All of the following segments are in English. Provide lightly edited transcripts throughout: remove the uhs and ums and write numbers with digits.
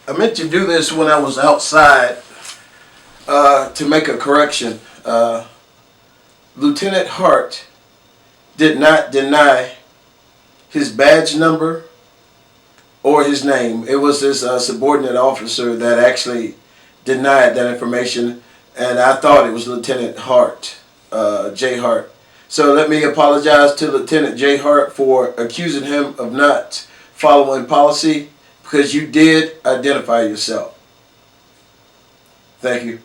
I meant to do this when I was outside to make a correction. Lieutenant Hart did not deny his badge number or his name. It was this subordinate officer that actually denied that information, and I thought it was Lieutenant Hart, J. Hart. So let me apologize to Lieutenant J. Hart for accusing him of not following policy, because you did identify yourself. Thank you.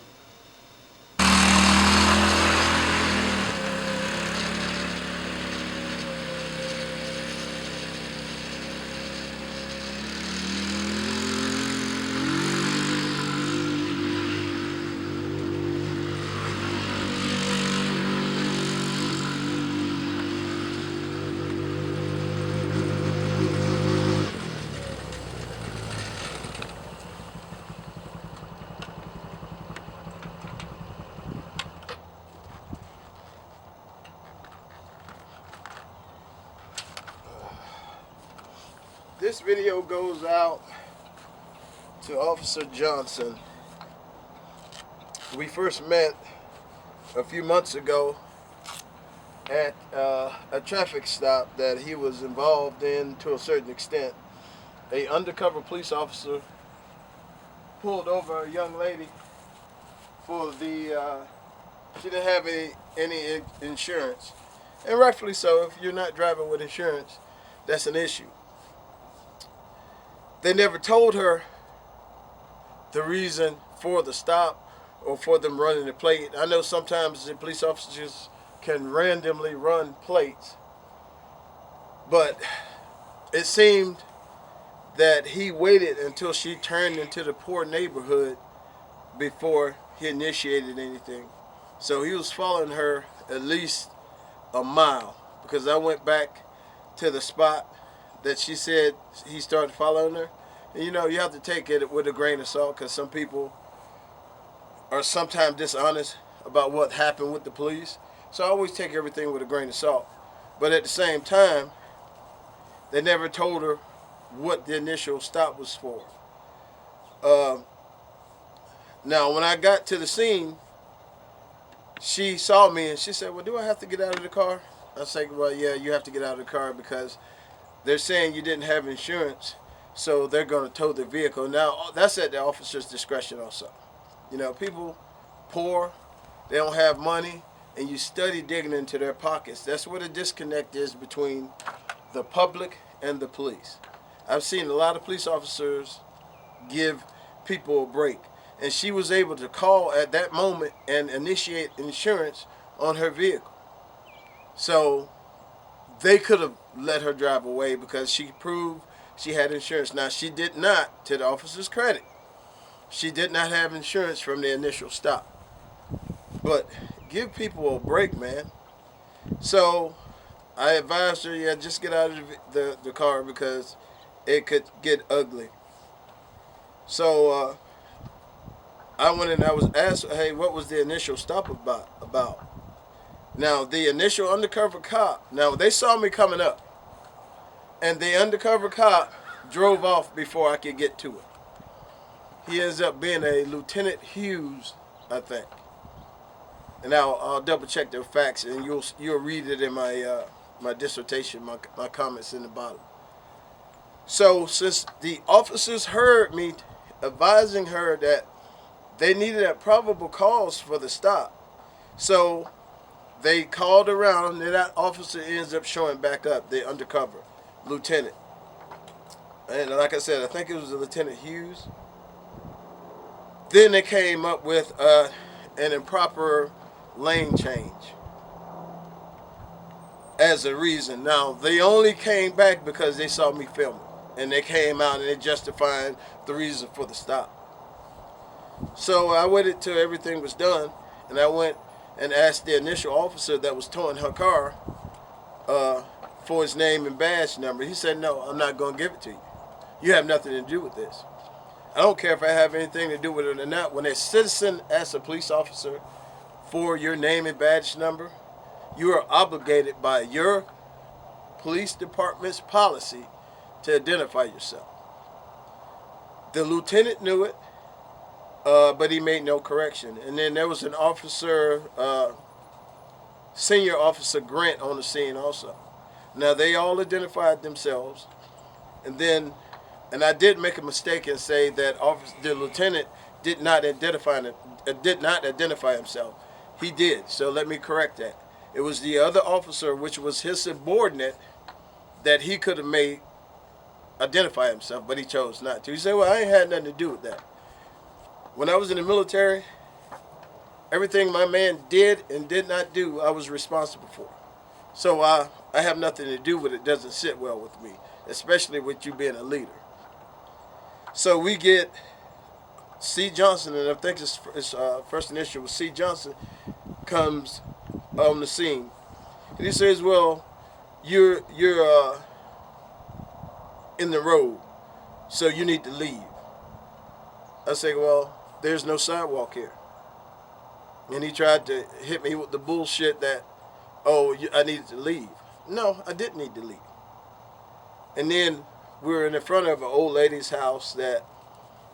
This video goes out to Officer Johnson. We first met a few months ago at a traffic stop that he was involved in to a certain extent. A undercover police officer pulled over a young lady for she didn't have any insurance. And rightfully so. If you're not driving with insurance, that's an issue. They never told her the reason for the stop or for them running the plate. I know sometimes the police officers can randomly run plates, but it seemed that he waited until she turned into the poor neighborhood before he initiated anything. So he was following her at least a mile, because I went back to the spot that she said he started following her. And you have to take it with a grain of salt, because some people are sometimes dishonest about what happened with the police. So I always take everything with a grain of salt. But at the same time, they never told her what the initial stop was for. Now, when I got to the scene, she saw me and she said, "Well, do I have to get out of the car?" I said, "Well, yeah, you have to get out of the car because they're saying you didn't have insurance, so they're going to tow the vehicle." Now, that's at the officer's discretion also. People poor, they don't have money, and you study digging into their pockets. That's where the disconnect is between the public and the police. I've seen a lot of police officers give people a break, and she was able to call at that moment and initiate insurance on her vehicle. So they could have let her drive away because she proved she had insurance. Now, she did not, to the officer's credit, she did not have insurance from the initial stop. But give people a break, man. So I advised her, yeah, just get out of the car because it could get ugly. So I went and I was asked, hey, what was the initial stop about? Now, the initial undercover cop, now they saw me coming up, and the undercover cop drove off before I could get to it. He ends up being a Lieutenant Hughes, I think. And I'll double check the facts, and you'll read it in my my dissertation, my comments in the bottom. So since the officers heard me advising her that they needed a probable cause for the stop, so they called around, and that officer ends up showing back up, the undercover lieutenant. And like I said, I think it was Lieutenant Hughes. Then they came up with an improper lane change as a reason. Now, they only came back because they saw me filming, and they came out and they justified the reason for the stop. So I waited till everything was done, and I went and asked the initial officer that was towing her car for his name and badge number. He said, "No, I'm not going to give it to you. You have nothing to do with this. I don't care if I have anything to do with it or not. When a citizen asks a police officer for your name and badge number, you are obligated by your police department's policy to identify yourself." The lieutenant knew it, but he made no correction. And then there was an officer, senior officer Grant, on the scene also. Now they all identified themselves, and then, and I did make a mistake and say that the lieutenant did not identify himself. He did. So let me correct that. It was the other officer, which was his subordinate, that he could have made identify himself, but he chose not to. He said, "Well, I ain't had nothing to do with that. When I was in the military, everything my man did and did not do, I was responsible for. So I have nothing to do with it. It doesn't sit well with me, especially with you being a leader." So we get C. Johnson, and I think his first initial was C. Johnson, comes on the scene, and he says, "Well, you're in the road, so you need to leave." I say, "Well, there's no sidewalk here." And he tried to hit me with the bullshit that, "Oh, I needed to leave." No, I didn't need to leave. And then we were in the front of an old lady's house that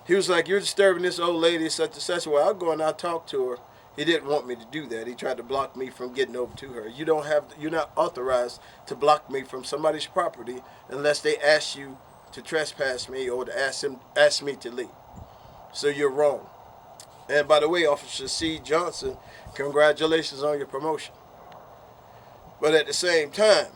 he was like, "You're disturbing this old lady, such and such." Well, I'll go and I'll talk to her. He didn't want me to do that. He tried to block me from getting over to her. You're not authorized to block me from somebody's property unless they ask you to trespass me or to ask me to leave. So you're wrong. And by the way, Officer C. Johnson, congratulations on your promotion. But at the same time,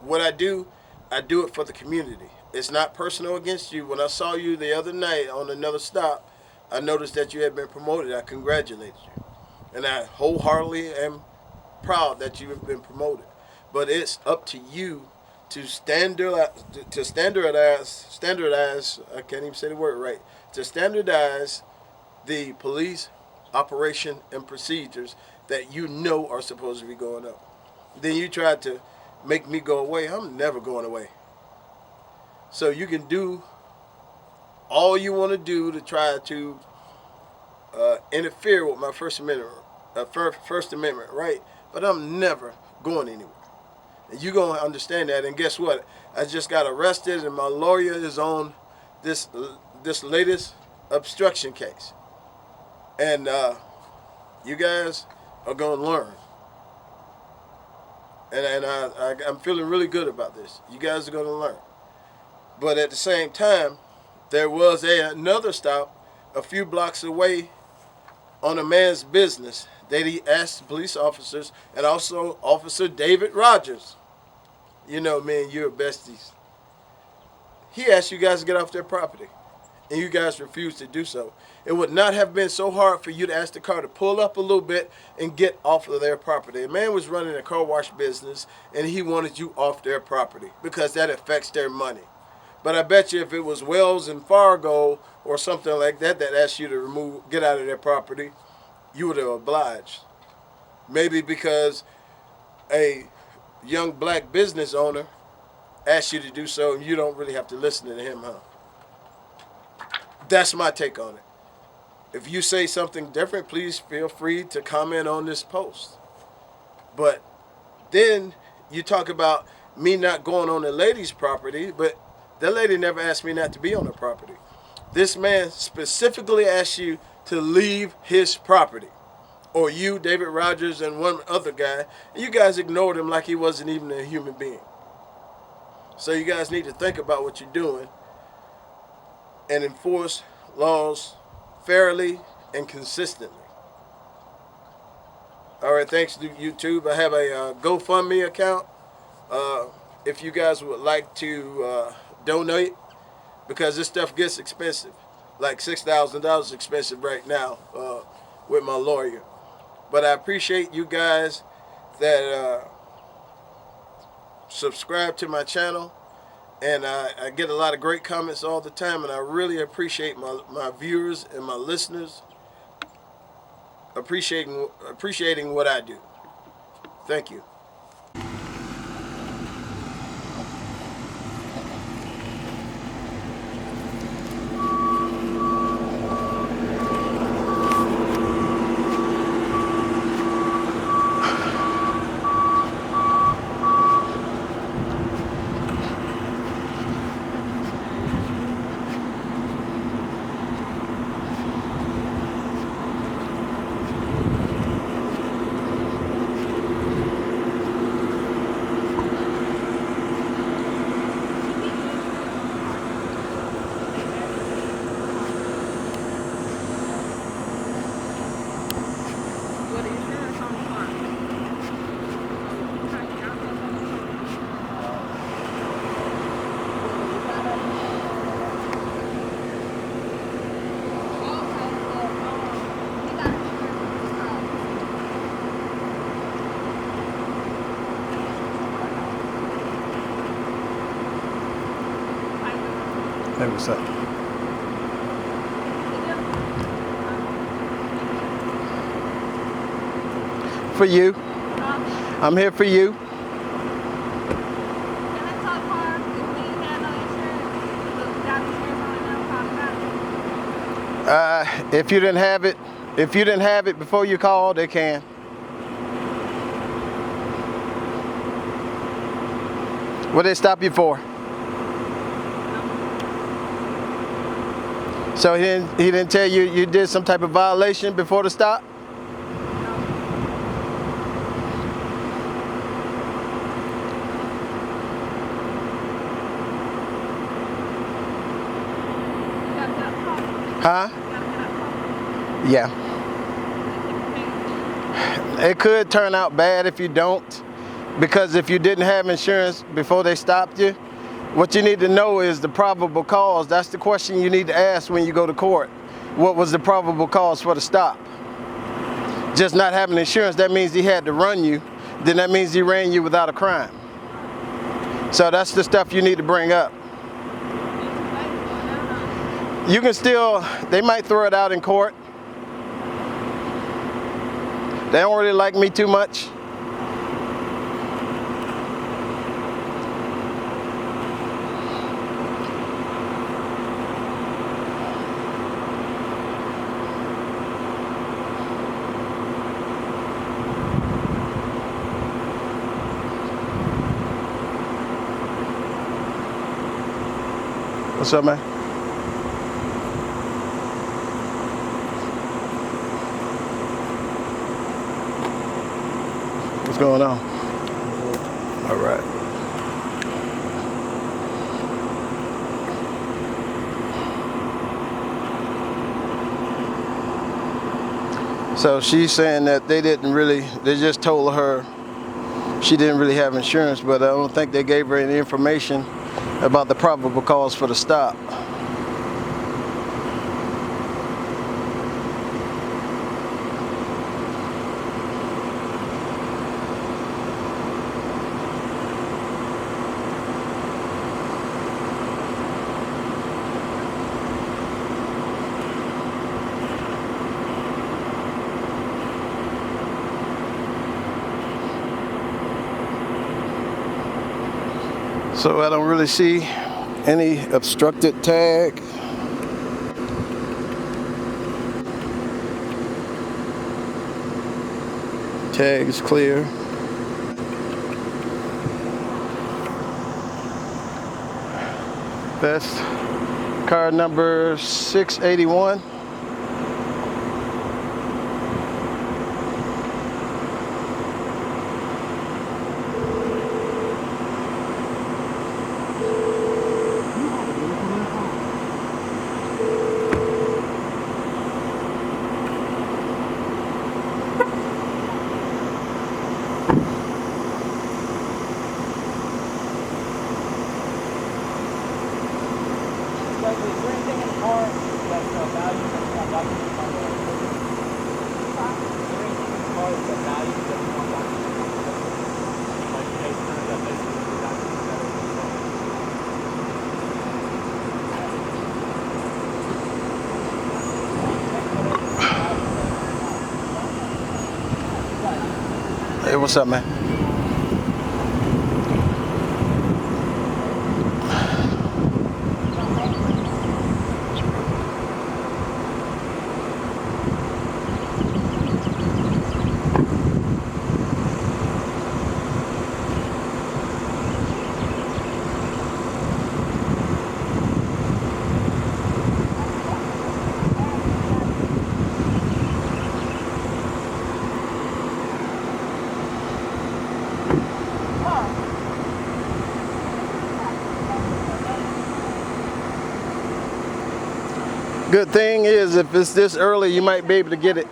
what I do it for the community. It's not personal against you. When I saw you the other night on another stop, I noticed that you had been promoted. I congratulated you. And I wholeheartedly am proud that you have been promoted. But it's up to you to standardize, I can't even say the word right, to standardize the police operation and procedures that you know are supposed to be going up. Then you tried to make me go away. I'm never going away. So you can do all you want to do to try to interfere with my First Amendment right, but I'm never going anywhere. And you're going to understand that. And guess what? I just got arrested, and my lawyer is on this latest obstruction case. And you guys are going to learn. And I'm feeling really good about this. You guys are going to learn. But at the same time, there was another stop a few blocks away on a man's business that he asked police officers, and also Officer David Rogers. You know, man, you're besties. He asked you guys to get off their property, and you guys refused to do so. It would not have been so hard for you to ask the car to pull up a little bit and get off of their property. A man was running a car wash business, and he wanted you off their property because that affects their money. But I bet you if it was Wells and Fargo or something like that that asked you to get out of their property, you would have obliged. Maybe because a young black business owner asked you to do so, and you don't really have to listen to him, huh? That's my take on it. If you say something different, please feel free to comment on this post. But then you talk about me not going on the lady's property, but that lady never asked me not to be on her property. This man specifically asked you to leave his property. Or you, David Rogers, and one other guy, and you guys ignored him like he wasn't even a human being. So you guys need to think about what you're doing and enforce laws fairly and consistently. All right, thanks to YouTube. I have a GoFundMe account. If you guys would like to donate, because this stuff gets expensive. Like $6,000 expensive right now with my lawyer. But I appreciate you guys that subscribe to my channel. And I get a lot of great comments all the time, and I really appreciate my viewers and my listeners appreciating what I do. Thank you. Hey, what's up? For you. I'm here for you. If you didn't have it before you called, they can. What did they stop you for? So he didn't tell you you did some type of violation before the stop? Huh? Yeah. It could turn out bad if you don't, because if you didn't have insurance before they stopped you, what you need to know is the probable cause. That's the question you need to ask when you go to court. What was the probable cause for the stop? Just not having insurance, that means he had to run you. Then that means he ran you without a crime. So that's the stuff you need to bring up. You can still, they might throw it out in court. They don't really like me too much. What's up, man? What's going on? All right. So she's saying that they just told her she didn't really have insurance, but I don't think they gave her any information about the probable cause for the stop. So I don't really see any obstructed tag. Tag is clear. That's car number 681. Hey, what's up, man? Good thing is, if it's this early, you might be able to get it.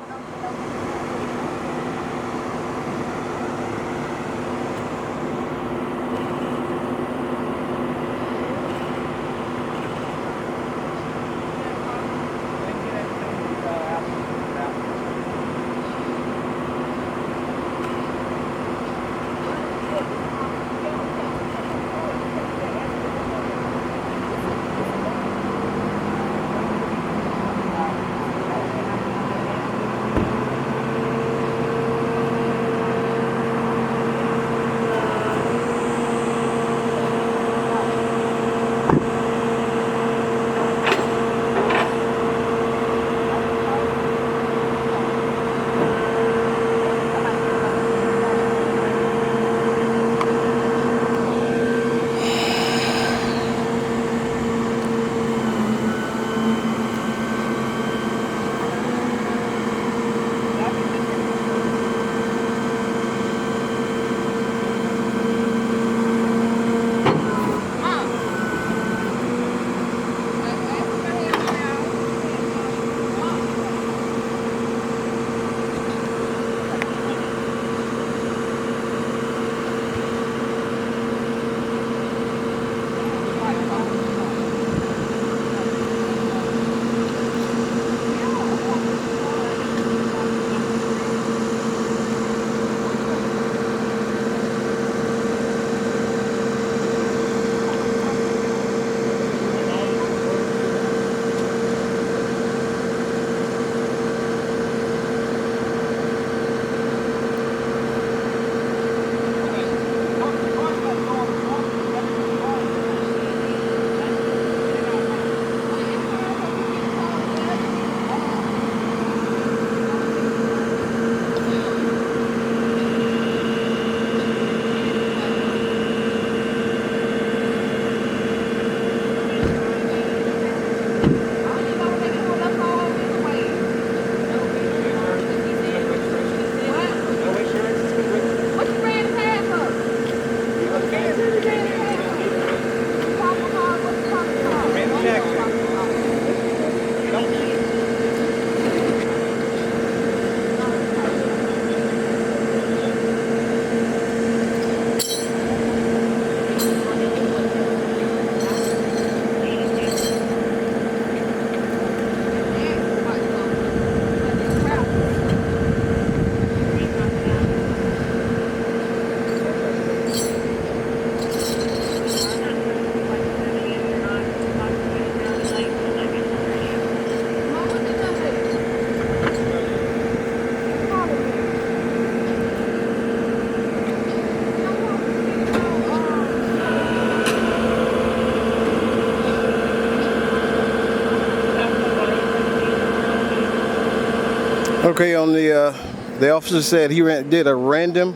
Okay, on the officer said he did a random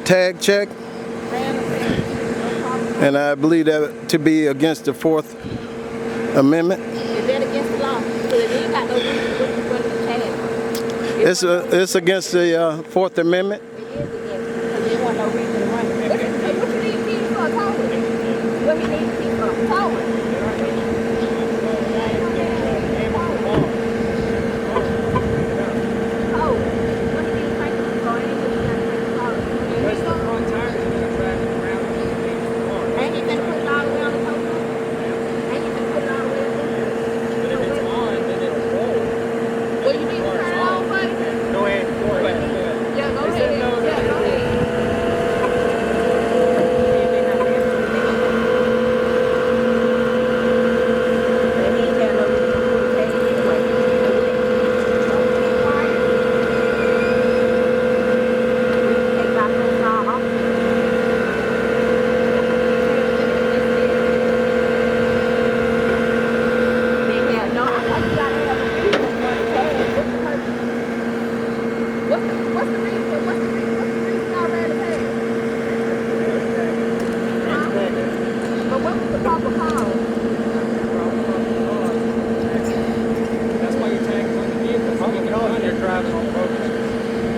tag check, and I believe that to be against the 4th Amendment. Is that against the law? Because if you ain't got no reason to run the tag. It's against the 4th Amendment. It is against it because there wasn't no reason to run it. What you need people for? Towing. What he needs people for? Towing.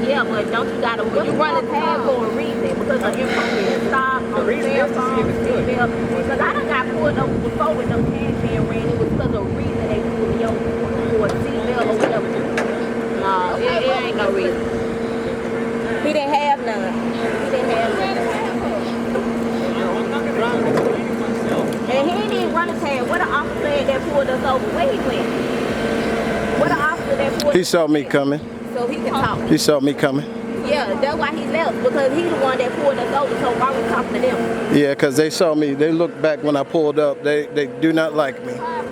Yeah, but don't you gotta, when you run a tag for a reason, because of inappropriate stop, on the cell phone, seatbelt, because I done got pulled over before with no tags being ran, it was because of a reason they pulled me over for a seatbelt or whatever. No, it ain't no reason. He didn't have none. He didn't have none. And he didn't even run a tag. What an officer that pulled us over? Where he went? What an officer that pulled us over? He saw me coming. So he can talk. He saw me coming. Yeah, that's why he left, because he's the one that pulled us over, so why we talking to them? Yeah, because they saw me. They looked back when I pulled up. They do not like me. Yeah, I'm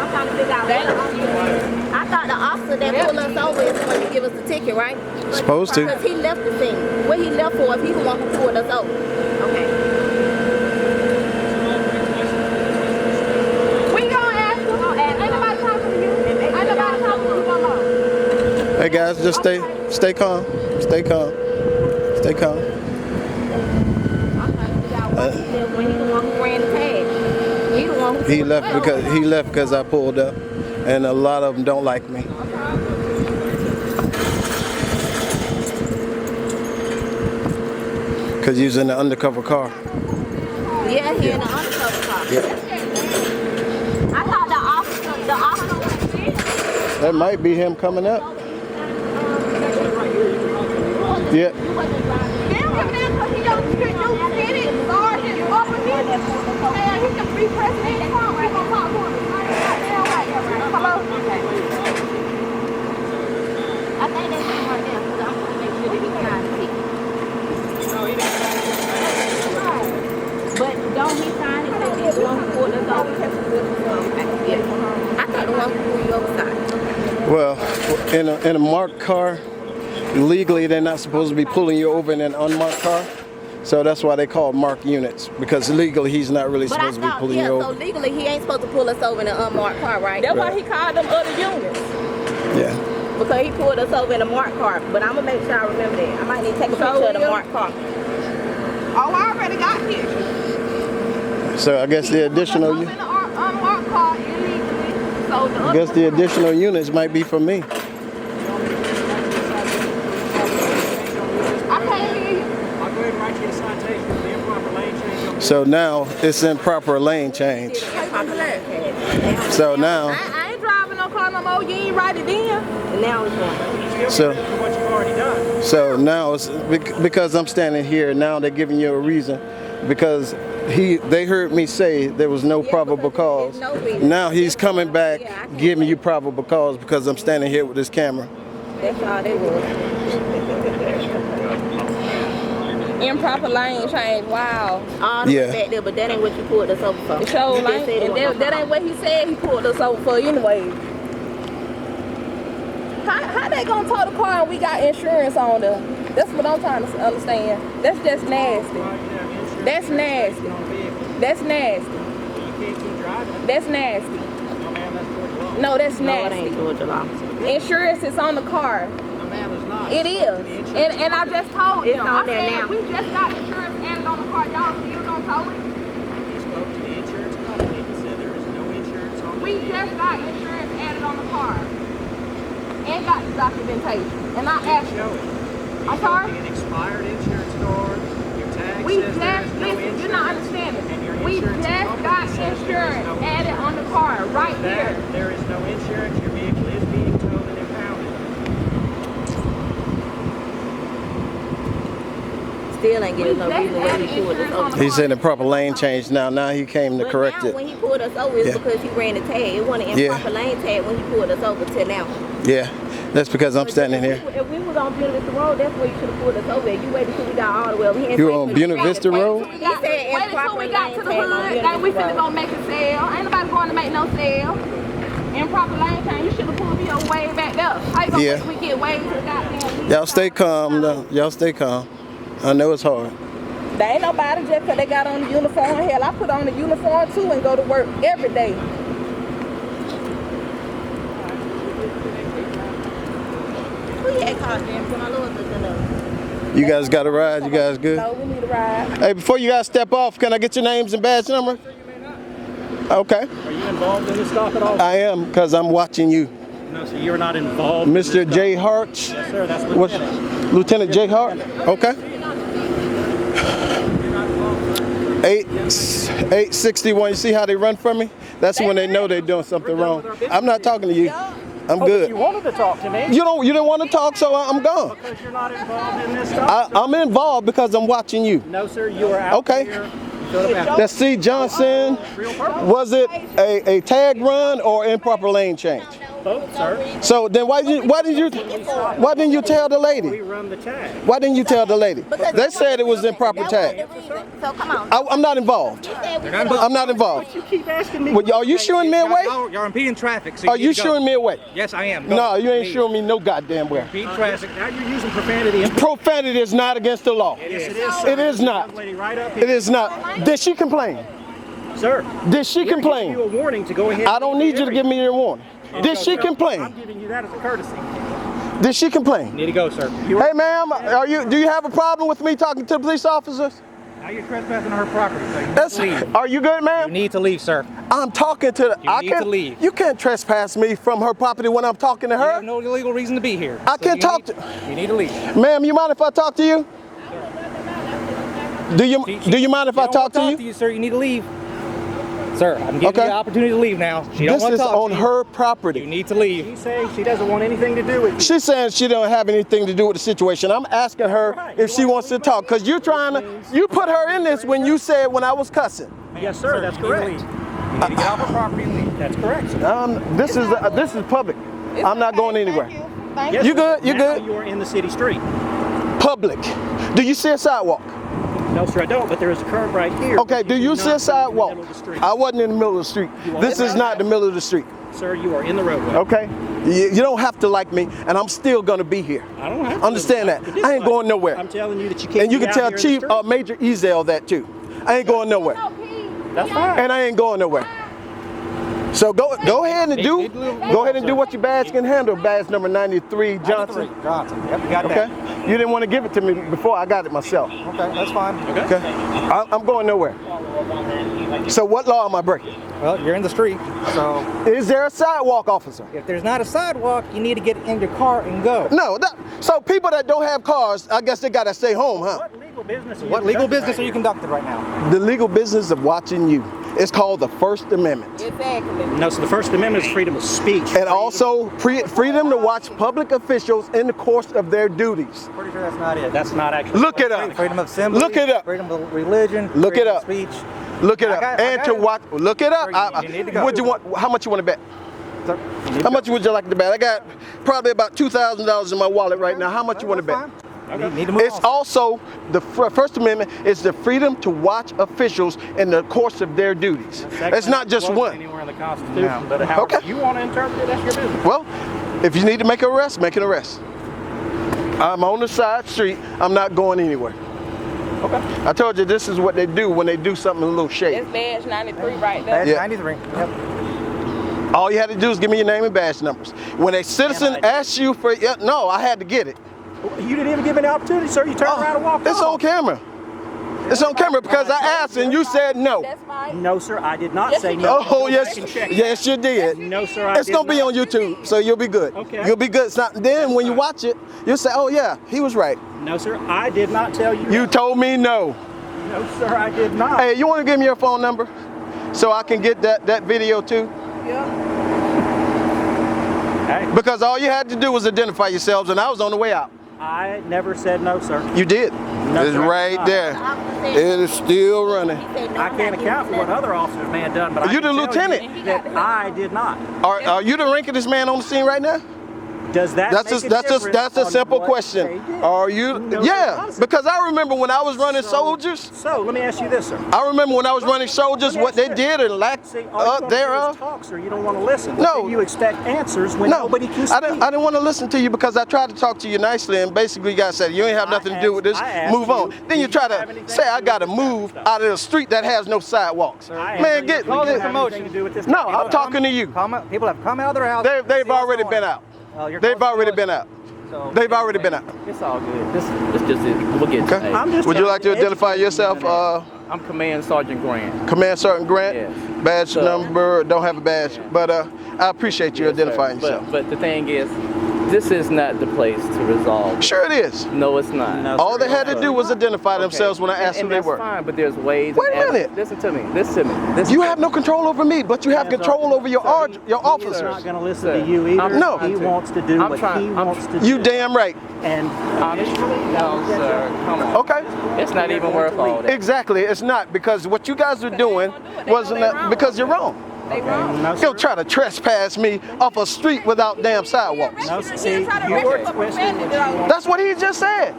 trying to figure out what officer. I thought the officer that pulled us over is going to give us the ticket, right? Supposed to. Because he left the scene. What he left for if he's the one who pulled us over. Okay. We gonna ask him. Ain't nobody talking to you. Ain't nobody talking to you no more. Hey guys, just stay calm. Stay calm. Stay calm. I'm trying to figure out what he did when he the one who ran the tag. He the one who He left because I pulled up, and a lot of them don't like me. Because he's in the undercover car. Yeah, he in the undercover car. Yeah. I thought the officer. That might be him coming up. Yeah. I think that's him right there, because I'm going to make sure that he's trying to see. But don't he sign it that he's the one who pulled us over? I thought the one who pulled you over signed. Well, in a marked car, legally they're not supposed to be pulling you over in an unmarked car. So that's why they call marked units, because legally he's not really supposed to be pulling you over. So legally he ain't supposed to pull us over in an unmarked car, right? That's why he called them other units. Yeah. Because he pulled us over in a marked car. But I'm going to make sure I remember that. I might need to take a picture of the marked car. Oh, I already got pictures. So I guess the additional Unmarked car illegally. So I guess the additional units might be for me. I can't hear you. I'll go ahead and write you a citation for the improper lane change. So now it's improper lane change. So now. I ain't driving no car no more. You ain't write it in. And now it's going. So What you've already done. So now it's because I'm standing here. Now they're giving you a reason, because they heard me say there was no probable cause. No reason. Now he's coming back giving you probable cause because I'm standing here with this camera. That's all they was. Improper lane change. Wow. All the way back there, but that ain't what you pulled us over for. So You just lane, said it and wasn't that no ain't what he said he pulled us over for anyway. How they gonna tow the car and we got insurance on there? That's what I'm trying to understand. That's just nasty. That's nasty. That's nasty. That's nasty. No, that's nasty. No, it ain't Georgia law. Insurance is on the car. No, ma'am, it's not. It is. And I just told It's them. on I there said, now. we just got insurance added on the car. Y'all still don't tow it? You spoke to the insurance company and said there is no insurance on the We just got insurance added on the car. And got the documentation. And I asked Show them. it. I'm sorry? An expired insurance card. Your tag We says just, there is no listen, you're not understanding. And your We insurance just company got says there is insurance no added on the car right here. There is no insurance. Your vehicle is being towed and impounded. Still ain't getting no reason why he pulled us over. He's in the proper lane change now. Now he came to But correct now it. when he pulled us over, it's Yeah. because he ran the tag. It wasn't an Yeah. improper lane tag when he pulled us over till now. Yeah, that's because I'm standing here. If we was on Buena Vista Road, that's where you should have pulled us over. You waited till we got all the way over here. You on Buena Vista Road? He said Wait until improper we got lane to the tag on hood. Buena Then we Vista finna Road. go make a sale. Ain't nobody going to make no sale. Improper lane change. You should have pulled me over way back there. How you gonna Yeah. wait till we get way to the goddamn? Y'all stay calm, though. Y'all stay calm. I know it's hard. There ain't nobody just because they got on the uniform. Hell, I put on the uniform too and go to work every day. Who you had called them from my Lord to know? You guys got a ride? You guys good? No, we need a ride. Hey, before you guys step off, can I get your names and badge number? Okay. Are you involved in this stop at all? I am, because I'm watching you. No, so you're not involved. Mr. J. Hart. Yes, sir. That's What's Lieutenant. Lieutenant J. Hart? Okay. 861. You see how they run from me? That's when they know they're doing something wrong. I'm not talking to you. I'm good. You wanted to talk to me. You didn't want to talk, so I'm gone. Because you're not involved in this stop. I'm involved because I'm watching you. No, sir. You are out Okay. here. Fill it out. That's C. Johnson. Real purpose. Was it a tag run or improper lane change? Both, sir. So then why didn't you tell the We lady? run the tag. Why didn't you tell the lady? They said it was improper tag. So come on. I'm not involved. I'm not involved. You keep asking me. Well, are you showing me a way? You're impeding traffic. So Are you need to go. showing me a way? Yes, I am. No, you ain't showing me no goddamn way. Impede traffic. Now you're using profanity. Profanity is not against the law. Yes, it is. Sir. It is not. Young lady right up It here. is not. Did she complain? Sir. Did she We're giving you complain? a warning to go ahead. I don't need you to give me your warning. Did she I'm complain? giving you that as a courtesy. Did she complain? Need to go, sir. Hey, ma'am, do you have a problem with me talking to the police officers? Now you're trespassing on her property, so you need That's. to leave. Are you good, You ma'am? need to leave, sir. I'm talking to the. You need to leave. You can't trespass me from her property when I'm talking to You have her. no legal reason to be here. I can't you talk need- to- You need to leave. Ma'am, you mind if I talk to you? Do you mind if I talk to you? Sir, you need to leave. Sir, I'm giving Okay. you the opportunity to leave now. She don't This want is to talk on to you. her property. You need to leave. She's saying she doesn't want anything to do with you. She's saying she don't have anything to do with the situation. I'm asking her if she wants to talk, because you put her in this when you said when I was cussing. Yes, sir. That's you need to correct. leave. You need to get off her property and leave. That's correct. Sir. This is public. I'm not going anywhere. Thank Yes, You sir. good? You Now good? You are in the city street. Public. Do you see a sidewalk? No, sir, I don't. But there is a curb right here. Okay, do you see a sidewalk? In the middle of the street. I wasn't in the middle of the street. This is not the middle of the street. Sir, you are in the roadway. Okay? You don't have to like me, and I'm still gonna be here. I don't have to Understand that. I ain't going nowhere. I'm telling you that you can't. And you be can out tell here in the Chief street. Major Ezel that too. I ain't going nowhere. That's fine. And I ain't going nowhere. So go ahead and do what your badge can handle. Badge number 93, Johnson. Johnson. Yep, you got Okay. that. You didn't want to give it to me before I got it myself. Okay, that's fine. Okay. I'm going nowhere. So what law am I breaking? Well, you're in the street, so Is there a sidewalk, officer? if there's not a sidewalk, you need to get in your car and go. No. So people that don't have cars, I guess they gotta stay home, huh? What legal business? What legal business are you conducting right now? The legal business of watching you. It's called the First Amendment. Exactly. No, so the First Amendment is freedom of speech. And also freedom to watch public officials in the course of their duties. Pretty sure that's not it. That's not actually. Look it up. Freedom of assembly. Look it up. Freedom of religion. Look it freedom up. of speech. Look it I up. got- I And got to it. watch. Look it up. Sir, you need to go. What you want? How much you want to bet? Sir, you need How to much would you like to bet? I got probably about $2,000 in my wallet right now. How much you want to bet? That's fine. You need to move It's on. also the First Amendment is the freedom to watch officials in the course of their duties. It's not just Wasn't one. Anywhere in the Constitution, No. but however Okay. you want to interpret it, that's your business. Well, if you need to make an arrest, make an arrest. I'm on the side street. I'm not going anywhere. Okay. I told you this is what they do when they do something a little shady. That's badge 93 right there. That's Yeah. 93. Yep. All you had to do is give me your name and badge numbers. When a citizen asks you for, no, I had to get it. You didn't even give me the opportunity, sir. You turned around and walked It's off. on camera. It's on camera because I asked and you said no. That's fine. No, sir, I did not say no. Oh, yes, yes, you did. No, sir, I It's did gonna be not. on YouTube, so you'll be good. Okay. You'll be good. Then when you watch it, you'll say, oh yeah, he was right. No, sir, I did not tell you. You told me no. No, sir, I did not. Hey, you wanna give me your phone number so I can get that video too? Yeah. Hey, Because all you had to do was identify yourselves and I was on the way out. I never said no, sir. You did. No, It's sir, I right did not. there. It is still running. I can't account for what other officers may have done, but You I the can tell lieutenant. you that I did not. Are you the rankingest man on the scene right now? Does that That's make a on simple what question. they did? Are you? No, Yeah, it doesn't. because I remember when I was running soldiers. So let me ask you this, sir. I remember when I was running soldiers, what they did and lack See, all you want to do is thereof. talk, sir. You don't want to listen. No. Then you expect answers when No, nobody can speak. I didn't want to listen to you because I tried to talk to you nicely and basically you guys said you ain't have nothing to do with this. I asked Move on. you, Then you do try you have to anything say to I do got to with move this out of a street that has no sidewalks. Man, get. Call this this a motion. anything to do with this. No, I'm talking to you. People have come out of their house. They've already been out. They've already been out. They've already been out. It's all good. This just it. We'll get Okay. to it. I'm just Would you trying like to identify yourself? I'm Command Sergeant Grant. Command Sergeant Grant. Yes. Badge So- number. Don't have a badge, but I appreciate you Yes, sir. identifying yourself. But the thing is, this is not the place to resolve. Sure it is. No, it's not. No, All they had to do was identify themselves when I asked who and they that's were. fine, but there's ways. Wait a and minute. Listen to me. Listen to me. Listen You to have me. no control over me, but you have control over your He's officers. not going to listen Sir, to you either. I'm No. He wants to do I'm what trying- he I'm- wants to do. You damn right. And No, sir. Come on. Okay. It's not even worth all that. Exactly. It's not because what you guys are doing wasn't that because you're wrong. They wrong. no, You'll sir. try to trespass me off a street without damn sidewalks. No, see, you are twisting what you want. That's what he just said.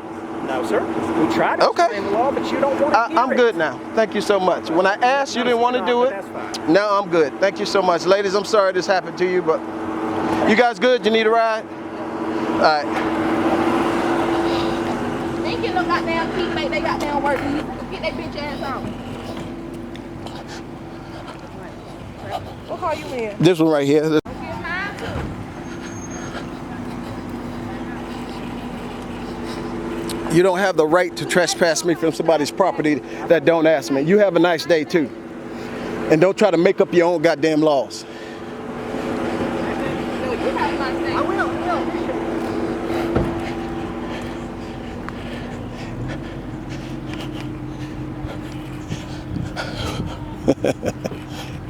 No, sir. We tried to Okay. explain the law, but you don't want to hear I'm it. good now. Thank you so much. When I asked, you didn't want to do it. That's fine. No, I'm good. Thank you so much. Ladies, I'm sorry this happened to you, but you guys good? You need a ride? All right. They ain't get no goddamn keep, make they goddamn work. Get that bitch ass on. What car you in? This one right here. You don't have the right to trespass me from somebody's property that don't ask me. You have a nice day too. And don't try to make up your own goddamn laws. No, you have a nice day. I will.